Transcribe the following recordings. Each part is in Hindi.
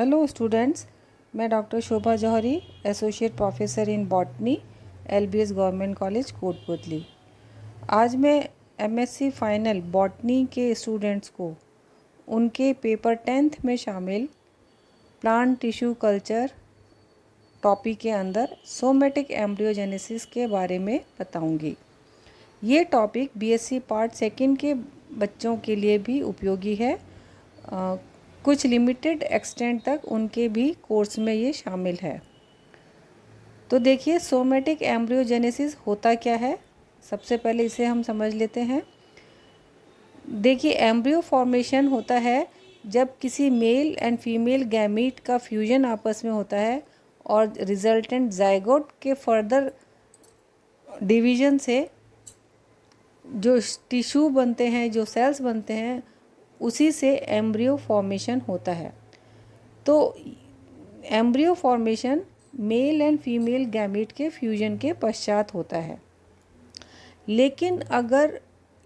हेलो स्टूडेंट्स, मैं doctor Shobha Jauhari, associate professor in botany, LBS government college Kotputli. आज मैं एमएससी फाइनल बॉटनी के स्टूडेंट्स को उनके पेपर 10th में शामिल प्लांट टिश्यू कल्चर टॉपिक के अंदर सोमेटिक एम्ब्रियोजेनेसिस के बारे में बताऊंगी। ये टॉपिक बीएससी पार्ट 2 के बच्चों के लिए भी उपयोगी है। कुछ लिमिटेड एक्सटेंट तक उनके भी कोर्स में ये शामिल है। तो देखिए, सोमेटिक एम्ब्रियोजेनेसिस होता क्या है, सबसे पहले इसे हम समझ लेते हैं। देखिए, एम्ब्रियो फॉर्मेशन होता है जब किसी मेल एंड फीमेल गैमीट का फ्यूजन आपस में होता है और रिजल्टेंट जाइगोट के फर्दर डिवीजन से जो टिश्यू बनते हैं, जो सेल्स बनते हैं, उसी से एम्ब्रियो फॉर्मेशन होता है। तो embryo formation male and female gamete के फ्यूजन के पश्चात होता है। लेकिन अगर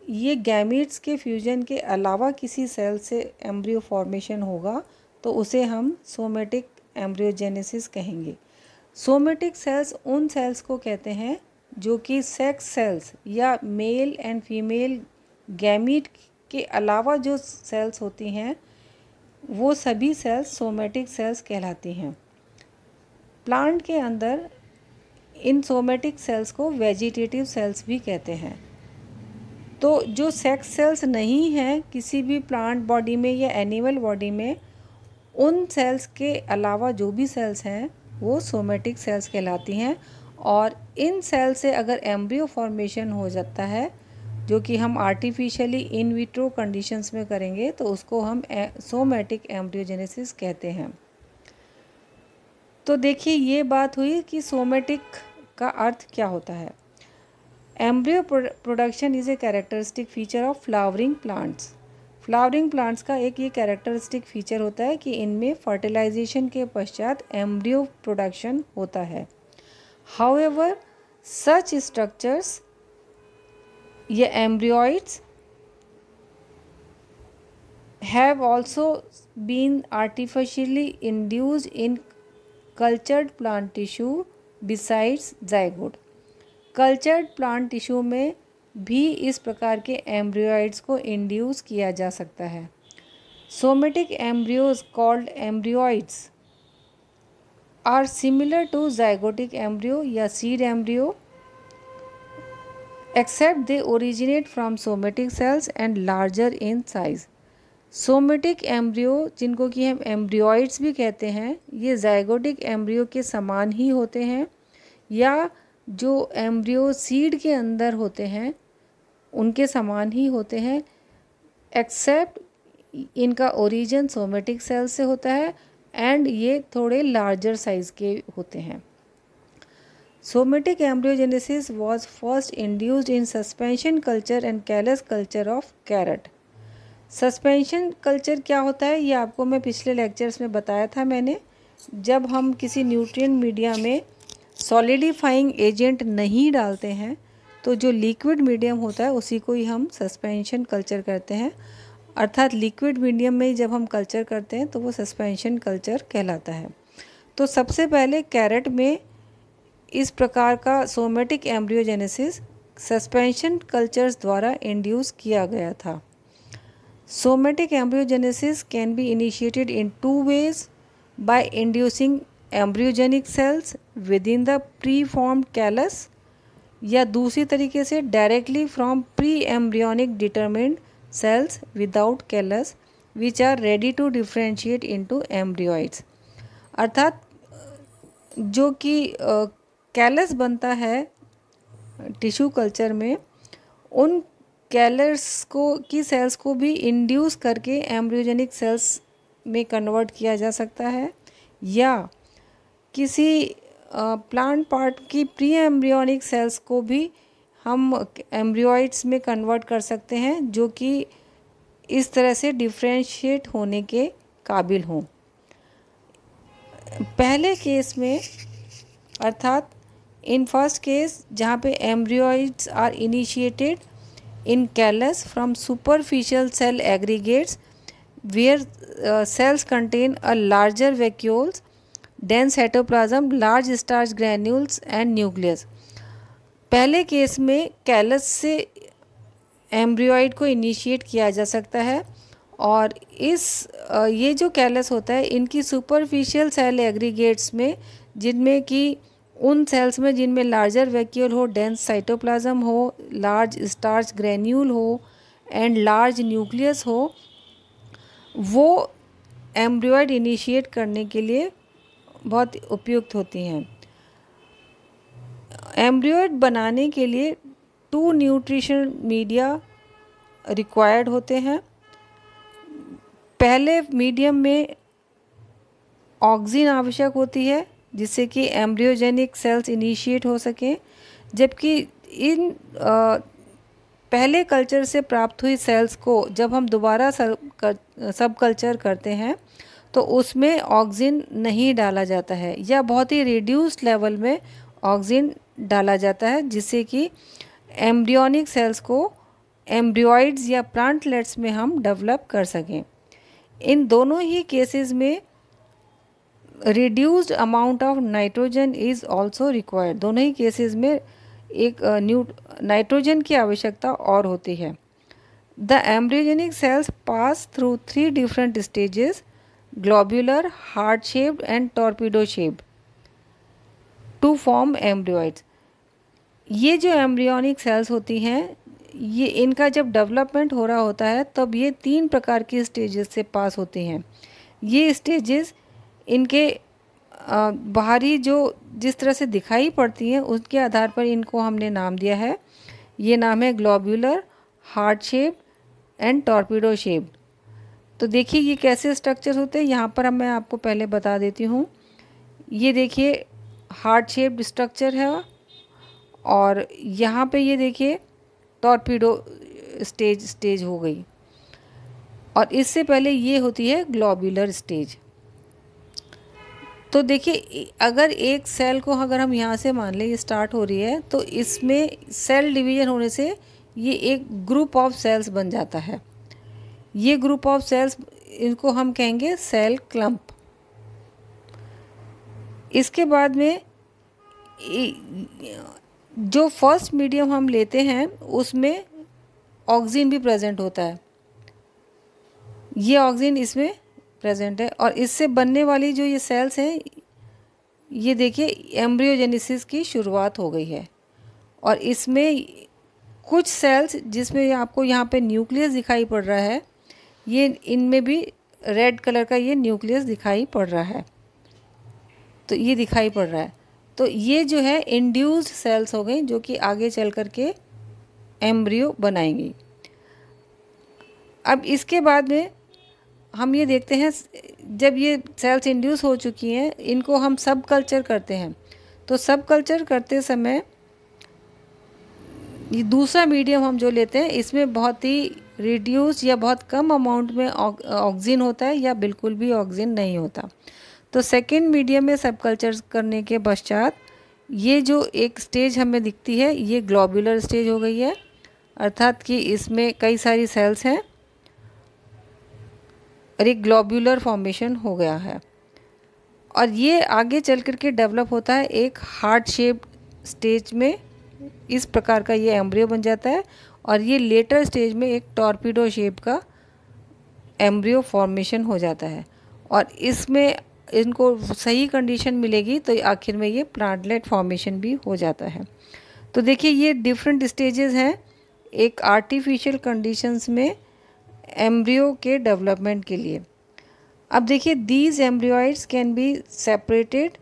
ये गैमीट्स के फ्यूजन के अलावा किसी सेल से एम्ब्रियो फॉर्मेशन होगा तो उसे हम सोमेटिक एम्ब्रियोजेनेसिस कहेंगे। सोमेटिक सेल्स उन सेल्स को कहते हैं जो कि सेक्स सेल्स या मेल एंड फीमेल गैमीट के अलावा जो सेल्स होती हैं वो सभी सेल्स सोमेटिक सेल्स कहलाती हैं। प्लांट के अंदर इन सोमेटिक सेल्स को वेजिटेटिव सेल्स भी कहते हैं। तो जो सेक्स सेल्स नहीं हैं किसी भी प्लांट बॉडी में या एनिमल बॉडी में, उन सेल्स के अलावा जो भी सेल्स हैं वो सोमेटिक सेल्स कहलाती हैं। और इन सेल्स से अगर एम्ब्रियो फॉर्मेशन हो जाता है, जो कि हम आर्टिफिशियली इन विट्रो कंडीशंस में करेंगे, तो उसको हम सोमेटिक एम्ब्रियोजेनेसिस कहते हैं। तो देखिए, ये बात हुई कि सोमेटिक का अर्थ क्या होता है। Embryo production is a characteristic feature of flowering plants. Flowering plants का एक ये कैरेक्टरिस्टिक फीचर होता है कि इनमें फर्टिलाइजेशन के पश्चात एम्ब्रियो प्रोडक्शन होता है। हाउएवर सच स्ट्रक्चर्स या embryoids have also been artificially induced in cultured plant tissue besides zygote। Cultured plant tissue में भी इस प्रकार के एम्ब्रियोइड्स को इंड्यूस किया जा सकता है। Somatic embryos called embryoids are similar to zygotic embryo या seed embryo, except they originate from somatic cells and larger in size। Somatic embryo, जिनको कि हम एम्ब्रियोइड्स भी कहते हैं, ये ज़ाइगोटिक एम्ब्रियो के समान ही होते हैं या जो एम्ब्रियो सीड के अंदर होते हैं उनके समान ही होते हैं, एक्सेप्ट इनका ओरिजिन सोमेटिक सेल से होता है एंड ये थोड़े लार्जर साइज़ के होते हैं। Somatic embryogenesis was first induced in suspension culture and callus culture of carrot। Suspension culture क्या होता है ये आपको मैं पिछले लेक्चर्स में बताया था मैंने। जब हम किसी न्यूट्रिएंट मीडिया में सॉलिडिफाइंग एजेंट नहीं डालते हैं तो जो लिक्विड मीडियम होता है उसी को ही हम सस्पेंशन कल्चर करते हैं। अर्थात लिक्विड मीडियम में जब हम कल्चर करते हैं तो वो सस्पेंशन कल्चर कहलाता है। तो सबसे पहले कैरेट में इस प्रकार का सोमेटिक एम्ब्रियोजेनेसिस सस्पेंशन कल्चर्स द्वारा इंड्यूस किया गया था। Somatic embryogenesis can be initiated in 2 ways, by inducing embryogenic cells within the pre formed callus, या दूसरी तरीके से directly from pre embryonic determined cells without callus which are ready to differentiate into embryoids. अर्थात जो कि कैलस बनता है टिश्यू कल्चर में, उन कैलस को की सेल्स को भी इंड्यूस करके एम्ब्रियोजेनिक सेल्स में कन्वर्ट किया जा सकता है, या किसी प्लांट पार्ट की प्री एम्ब्रियोनिक सेल्स को भी हम एम्ब्रियोइड्स में कन्वर्ट कर सकते हैं जो कि इस तरह से डिफ्रेंशिएट होने के काबिल हों। पहले केस में, अर्थात इन फर्स्ट केस जहाँ पे embryoids are initiated in callus from superficial cell aggregates where cells contain a larger vacuoles, dense cytoplasm, large starch granules and nucleus. पहले केस में कैलस से एम्ब्रियोइड को इनिशिएट किया जा सकता है और ये जो कैलस होता है इनकी सुपरफिशियल सेल एग्रीगेट्स में, जिनमें कि उन सेल्स में जिनमें लार्जर वैक्यूल हो, डेंस साइटोप्लाज्म हो, लार्ज स्टार्च ग्रैन्यूल हो एंड लार्ज न्यूक्लियस हो, वो एम्ब्रियोइड इनिशिएट करने के लिए बहुत उपयुक्त होती हैं। एम्ब्रियोइड बनाने के लिए 2 न्यूट्रिशन मीडिया रिक्वायर्ड होते हैं। पहले मीडियम में ऑक्सीजन आवश्यक होती है जिससे कि एम्ब्रियोजेनिक सेल्स इनिशिएट हो सकें, जबकि इन पहले कल्चर से प्राप्त हुई सेल्स को जब हम दोबारा सब कल्चर करते हैं तो उसमें ऑक्सीजन नहीं डाला जाता है या बहुत ही रिड्यूस्ड लेवल में ऑक्सीजन डाला जाता है, जिससे कि एम्ब्रियोनिक सेल्स को एम्ब्रियोइड्स या प्लांटलेट्स में हम डेवलप कर सकें। इन दोनों ही केसेस में reduced amount of nitrogen is also required. दोनों ही केसेस में एक नाइट्रोजन की आवश्यकता और होती है। The embryogenic cells pass through 3 different stages, globular, heart shaped and torpedo shaped, to form embryoids. ये जो एम्ब्रियोनिक सेल्स होती हैं, ये इनका जब डेवलपमेंट हो रहा होता है तब ये 3 प्रकार की स्टेजेस से पास होती हैं। ये स्टेजेस इनके बाहरी जो जिस तरह से दिखाई पड़ती हैं उसके आधार पर इनको हमने नाम दिया है। ये नाम है globular, heart shape and torpedo shaped. तो देखिए ये कैसे स्ट्रक्चर होते हैं, यहाँ पर मैं आपको पहले बता देती हूँ। ये देखिए हार्ट शेप्ड स्ट्रक्चर है और यहाँ पे ये देखिए टॉर्पीडो स्टेज हो गई और इससे पहले ये होती है ग्लोब्यूलर स्टेज। तो देखिए अगर एक सेल को अगर हम यहाँ से मान लें ये स्टार्ट हो रही है तो इसमें सेल डिवीजन होने से ये एक ग्रुप ऑफ सेल्स बन जाता है। ये ग्रुप ऑफ सेल्स इनको हम कहेंगे सेल क्लम्प। इसके बाद में जो फर्स्ट मीडियम हम लेते हैं उसमें ऑक्सीजन भी प्रेजेंट होता है। ये ऑक्सीजन इसमें प्रेजेंट है और इससे बनने वाली जो ये सेल्स हैं, ये देखिए एम्ब्रियोजेनेसिस की शुरुआत हो गई है। और इसमें कुछ सेल्स जिसमें आपको यहाँ पे न्यूक्लियस दिखाई पड़ रहा है, ये इनमें भी रेड कलर का ये न्यूक्लियस दिखाई पड़ रहा है, तो ये दिखाई पड़ रहा है। तो ये जो है इंड्यूस्ड सेल्स हो गई जो कि आगे चल कर के एम्ब्रियो बनाएंगी। अब इसके बाद में हम ये देखते हैं जब ये सेल्स इंड्यूस हो चुकी हैं इनको हम सब कल्चर करते हैं। तो सब कल्चर करते समय ये दूसरा मीडियम हम जो लेते हैं इसमें बहुत ही रिड्यूस या बहुत कम अमाउंट में ऑक्सीजन होता है या बिल्कुल भी ऑक्सीजन नहीं होता। तो सेकेंड मीडियम में सब कल्चर करने के पश्चात ये जो एक स्टेज हमें दिखती है ये ग्लोब्यूलर स्टेज हो गई है, अर्थात कि इसमें कई सारी सेल्स हैं और एक ग्लोब्यूलर फॉर्मेशन हो गया है। और ये आगे चल कर के डेवलप होता है एक हार्ट शेप स्टेज में, इस प्रकार का ये एम्ब्रियो बन जाता है। और ये लेटर स्टेज में एक टॉर्पीडो शेप का एम्ब्रियो फॉर्मेशन हो जाता है और इसमें इनको सही कंडीशन मिलेगी तो आखिर में ये प्लांटलेट फॉर्मेशन भी हो जाता है। तो देखिए ये डिफरेंट स्टेजेस हैं एक आर्टिफिशियल कंडीशंस में एम्ब्रियो के डेवलपमेंट के लिए। अब देखिए these embryoids can be separated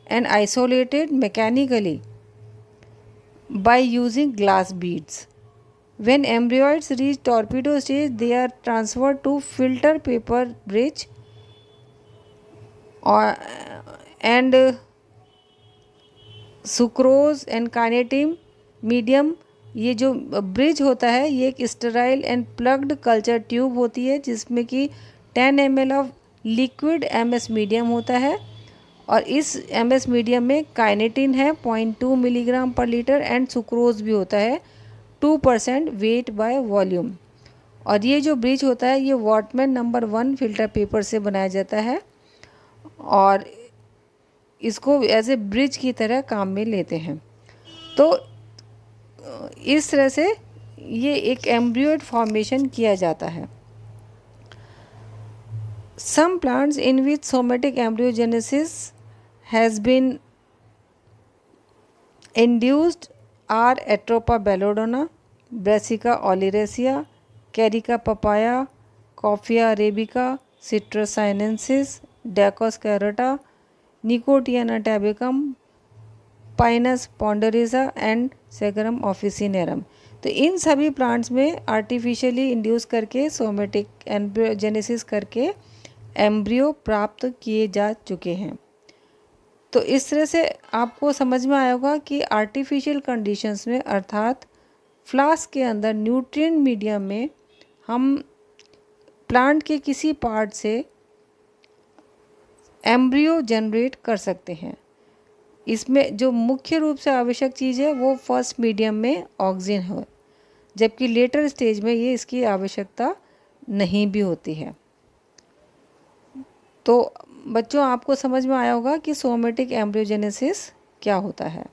and isolated mechanically by using glass beads. When embryos reach torpedo stage, they are transferred to filter paper bridge and sucrose and kinetin medium। ये जो ब्रिज होता है ये एक sterile and plugged culture tube होती है जिसमें कि 10 ml of liquid MS medium होता है और इस MS मीडियम में काइनेटिन है 0.2 mg/L एंड सुक्रोज भी होता है 2% वेट बाय वॉल्यूम। और ये जो ब्रिज होता है ये वॉटमैन नंबर 1 फिल्टर पेपर से बनाया जाता है और इसको एज ए ब्रिज की तरह काम में लेते हैं। तो इस तरह से ये एक एम्ब्रियोइड फॉर्मेशन किया जाता है। Some plants in which somatic embryogenesis has been induced are Atropa belladonna, Brassica oleracea, Carica papaya, Coffea arabica, Citrus sinensis, Daucus carota, Nicotiana tabacum, Pinus ponderosa and Saccharum officinarum. तो इन सभी प्लांट्स में आर्टिफिशियली इंड्यूस करके सोमेटिक एम्ब्रियोजेनेसिस करके एम्ब्रियो प्राप्त किए जा चुके हैं। तो इस तरह से आपको समझ में आया होगा कि आर्टिफिशियल कंडीशंस में अर्थात फ्लास्क के अंदर न्यूट्रिएंट मीडियम में हम प्लांट के किसी पार्ट से एम्ब्रियो जनरेट कर सकते हैं। इसमें जो मुख्य रूप से आवश्यक चीज़ है वो फर्स्ट मीडियम में ऑक्सीजन है, जबकि लेटर स्टेज में ये इसकी आवश्यकता नहीं भी होती है। तो बच्चों आपको समझ में आया होगा कि सोमेटिक एम्ब्रियोजेनेसिस क्या होता है।